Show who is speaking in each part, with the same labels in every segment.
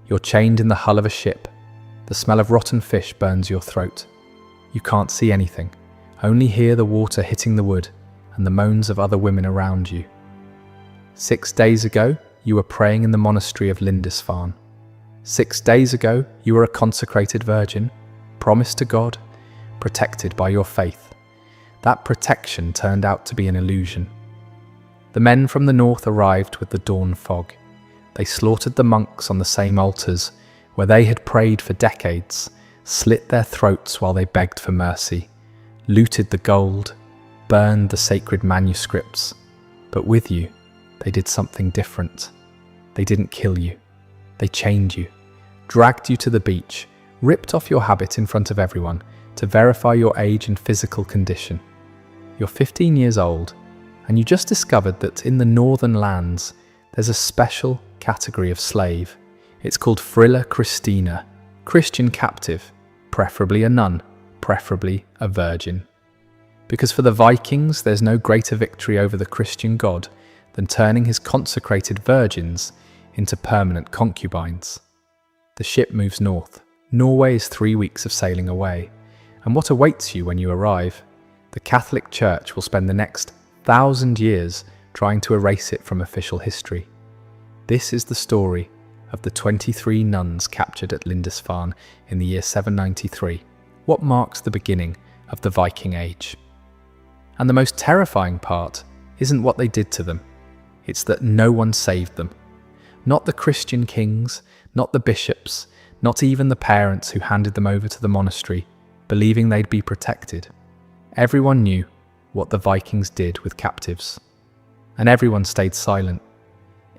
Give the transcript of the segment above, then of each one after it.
Speaker 1: You're chained in the hull of a ship. The smell of rotten fish burns your throat. You can't see anything, only hear the water hitting the wood and the moans of other women around you. 6 days ago, you were praying in the monastery of Lindisfarne. 6 days ago, you were a consecrated virgin, promised to God, protected by your faith. That protection turned out to be an illusion. The men from the north arrived with the dawn fog. They slaughtered the monks on the same altars where they had prayed for decades, slit their throats while they begged for mercy, looted the gold, burned the sacred manuscripts. But with you, they did something different. They didn't kill you. They chained you, dragged you to the beach, ripped off your habit in front of everyone to verify your age and physical condition. You're 15 years old, and you just discovered that in the northern lands, there's a special category of slave. It's called Frilla Christina, Christian captive, preferably a nun, preferably a virgin. Because for the Vikings, there's no greater victory over the Christian God than turning his consecrated virgins into permanent concubines. The ship moves north. Norway is 3 weeks of sailing away. And what awaits you when you arrive? The Catholic Church will spend the next 1,000 years trying to erase it from official history. This is the story of the 23 nuns captured at Lindisfarne in the year 793, what marks the beginning of the Viking Age. And the most terrifying part isn't what they did to them, it's that no one saved them. Not the Christian kings, not the bishops, not even the parents who handed them over to the monastery, believing they'd be protected. Everyone knew what the Vikings did with captives, and everyone stayed silent.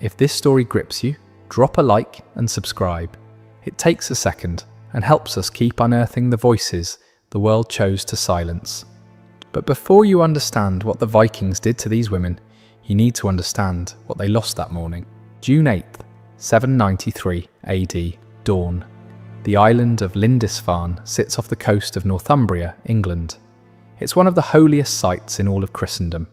Speaker 1: If this story grips you, drop a like and subscribe. It takes a second and helps us keep unearthing the voices the world chose to silence. But before you understand what the Vikings did to these women, you need to understand what they lost that morning. June 8th, 793 AD, dawn. The island of Lindisfarne sits off the coast of Northumbria, England. It's one of the holiest sites in all of Christendom.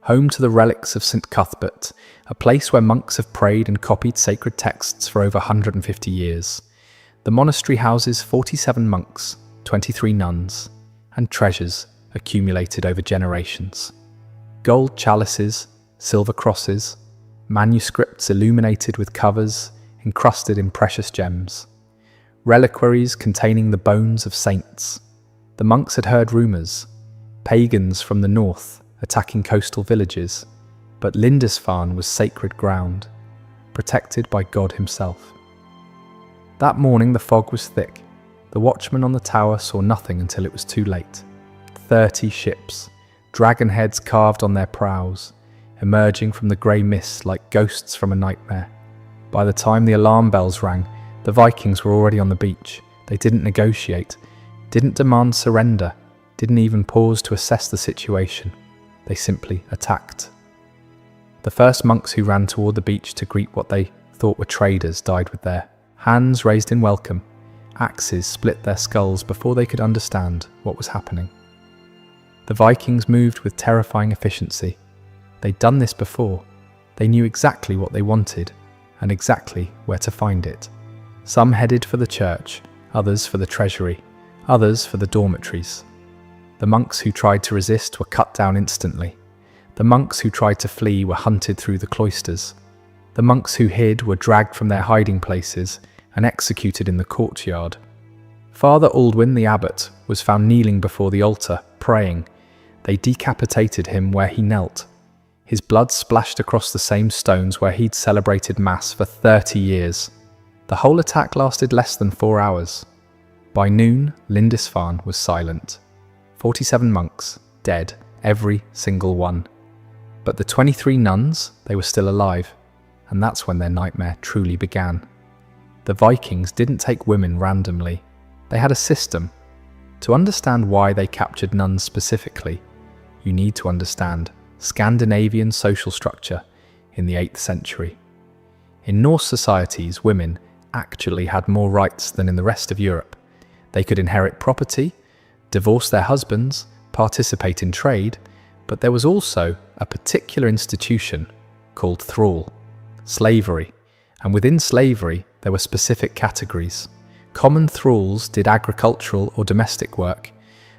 Speaker 1: Home to the relics of St. Cuthbert, a place where monks have prayed and copied sacred texts for over 150 years. The monastery houses 47 monks, 23 nuns, and treasures accumulated over generations. Gold chalices, silver crosses, manuscripts illuminated with covers encrusted in precious gems, reliquaries containing the bones of saints. The monks had heard rumours, pagans from the north attacking coastal villages, but Lindisfarne was sacred ground, protected by God himself. That morning the fog was thick. The watchman on the tower saw nothing until it was too late. 30 ships, dragon heads carved on their prows, emerging from the grey mist like ghosts from a nightmare. By the time the alarm bells rang, the Vikings were already on the beach. They didn't negotiate, didn't demand surrender, didn't even pause to assess the situation. They simply attacked. The first monks who ran toward the beach to greet what they thought were traders died with their hands raised in welcome. Axes split their skulls before they could understand what was happening. The Vikings moved with terrifying efficiency. They'd done this before. They knew exactly what they wanted and exactly where to find it. Some headed for the church, others for the treasury, others for the dormitories. The monks who tried to resist were cut down instantly. The monks who tried to flee were hunted through the cloisters. The monks who hid were dragged from their hiding places and executed in the courtyard. Father Aldwin the abbot was found kneeling before the altar, praying. They decapitated him where he knelt. His blood splashed across the same stones where he'd celebrated Mass for 30 years. The whole attack lasted less than 4 hours. By noon, Lindisfarne was silent. 47 monks, dead, every single one. But the 23 nuns, they were still alive, and that's when their nightmare truly began. The Vikings didn't take women randomly. They had a system. To understand why they captured nuns specifically, you need to understand Scandinavian social structure in the 8th century. In Norse societies, women actually had more rights than in the rest of Europe. They could inherit property, divorce their husbands, participate in trade, but there was also a particular institution called thrall, slavery, And within slavery, there were specific categories. Common thralls did agricultural or domestic work,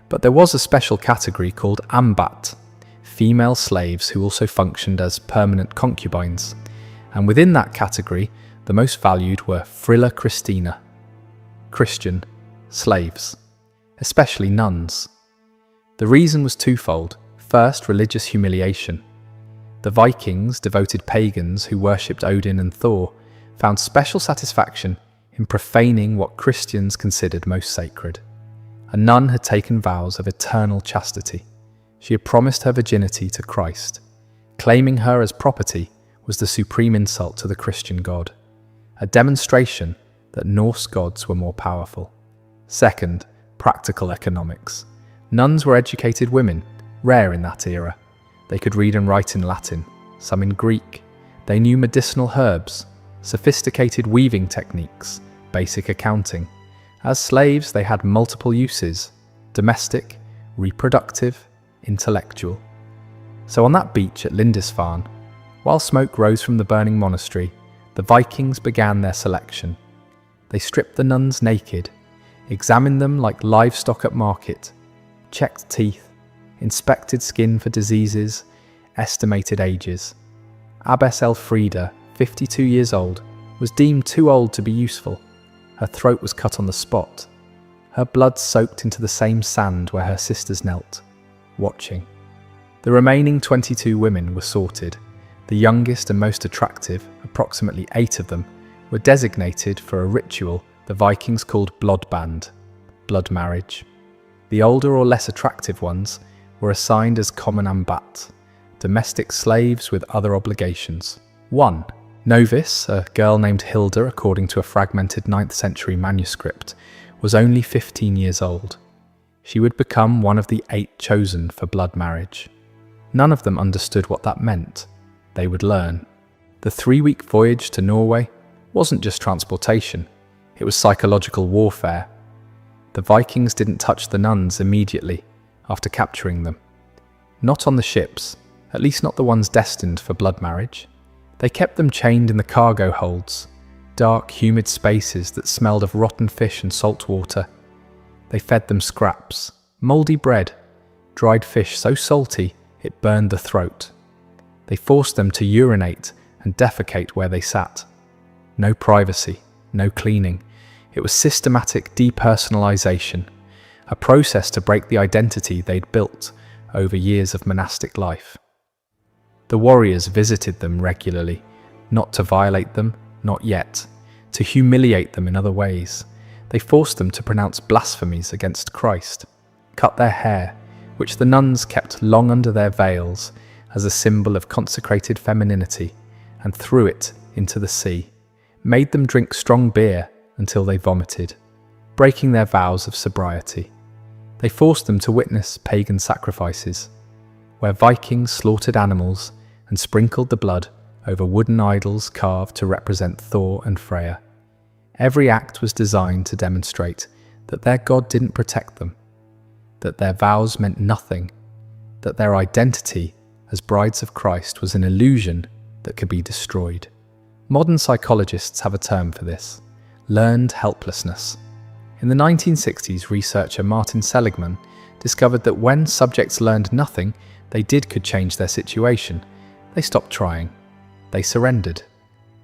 Speaker 1: but there was a special category called ambat, female slaves who also functioned as permanent concubines. And within that category, the most valued were frilla Christina, Christian slaves, especially nuns. The reason was twofold. First, religious humiliation. The Vikings, devoted pagans who worshipped Odin and Thor, found special satisfaction in profaning what Christians considered most sacred. A nun had taken vows of eternal chastity. She had promised her virginity to Christ. Claiming her as property was the supreme insult to the Christian God, a demonstration that Norse gods were more powerful. Second, practical economics. Nuns were educated women, rare in that era. They could read and write in Latin, some in Greek. They knew medicinal herbs, sophisticated weaving techniques, basic accounting. As slaves, they had multiple uses: domestic, reproductive, intellectual. So on that beach at Lindisfarne, while smoke rose from the burning monastery, the Vikings began their selection. They stripped the nuns naked, examined them like livestock at market, checked teeth, inspected skin for diseases, estimated ages. Abbess Elfrida, 52 years old, was deemed too old to be useful. Her throat was cut on the spot. Her blood soaked into the same sand where her sisters knelt, watching. The remaining 22 women were sorted. The youngest and most attractive, approximately 8 of them, were designated for a ritual the Vikings called blodband, blood marriage. The older or less attractive ones were assigned as common ambat, domestic slaves with other obligations. 1. Novice, a girl named Hilda, according to a fragmented 9th century manuscript, was only 15 years old. She would become one of the 8 chosen for blood marriage. None of them understood what that meant. They would learn. The 3-week voyage to Norway wasn't just transportation, it was psychological warfare. The Vikings didn't touch the nuns immediately after capturing them. Not on the ships, at least not the ones destined for blood marriage. They kept them chained in the cargo holds, dark, humid spaces that smelled of rotten fish and salt water. They fed them scraps, mouldy bread, dried fish so salty it burned the throat. They forced them to urinate and defecate where they sat. No privacy, no cleaning. It was systematic depersonalization, a process to break the identity they'd built over years of monastic life. The warriors visited them regularly, not to violate them, not yet, to humiliate them in other ways. They forced them to pronounce blasphemies against Christ, cut their hair, which the nuns kept long under their veils as a symbol of consecrated femininity, and threw it into the sea, made them drink strong beer until they vomited, breaking their vows of sobriety. They forced them to witness pagan sacrifices, where Vikings slaughtered animals and sprinkled the blood over wooden idols carved to represent Thor and Freya. Every act was designed to demonstrate that their god didn't protect them, that their vows meant nothing, that their identity as brides of Christ was an illusion that could be destroyed. Modern psychologists have a term for this: learned helplessness. In the 1960s, researcher Martin Seligman discovered that when subjects learned nothing they could change their situation, they stopped trying. They surrendered.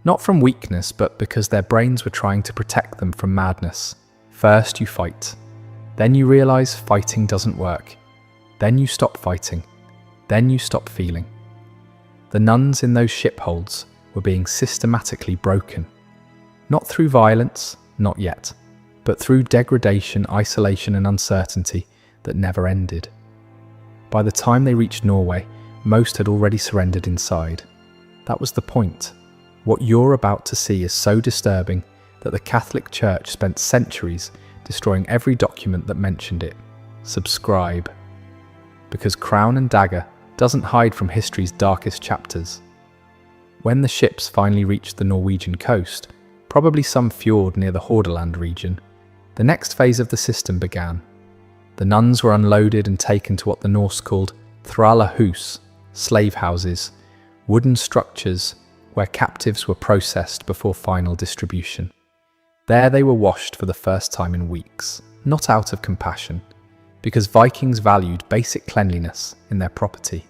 Speaker 1: Not from weakness, but because their brains were trying to protect them from madness. First you fight. Then you realize fighting doesn't work. Then you stop fighting. Then you stop feeling. The nuns in those shipholds were being systematically broken. Not through violence, not yet, but through degradation, isolation and uncertainty that never ended. By the time they reached Norway, most had already surrendered inside. That was the point. What you're about to see is so disturbing that the Catholic Church spent centuries destroying every document that mentioned it. Subscribe. Because Crown and Dagger doesn't hide from history's darkest chapters. When the ships finally reached the Norwegian coast, probably some fjord near the Hordaland region, the next phase of the system began. The nuns were unloaded and taken to what the Norse called thralahus, slave houses, wooden structures where captives were processed before final distribution. There they were washed for the first time in weeks, not out of compassion, because Vikings valued basic cleanliness in their property.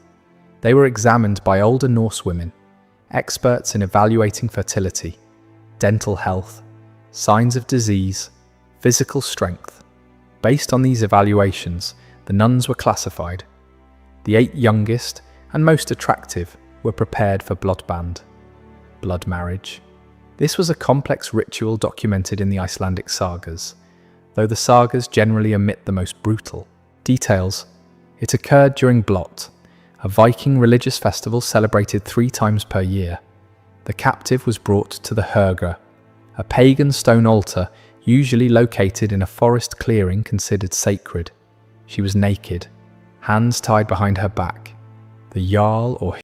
Speaker 1: They were examined by older Norse women, experts in evaluating fertility, dental health, signs of disease, physical strength. Based on these evaluations, the nuns were classified. The 8 youngest and most attractive were prepared for bloodband, blood marriage. This was a complex ritual documented in the Icelandic sagas, though the sagas generally omit the most brutal details. It occurred during Blot, a Viking religious festival celebrated 3 times per year. The captive was brought to the Hergra, a pagan stone altar usually located in a forest clearing considered sacred. She was naked, hands tied behind her back. The Jarl or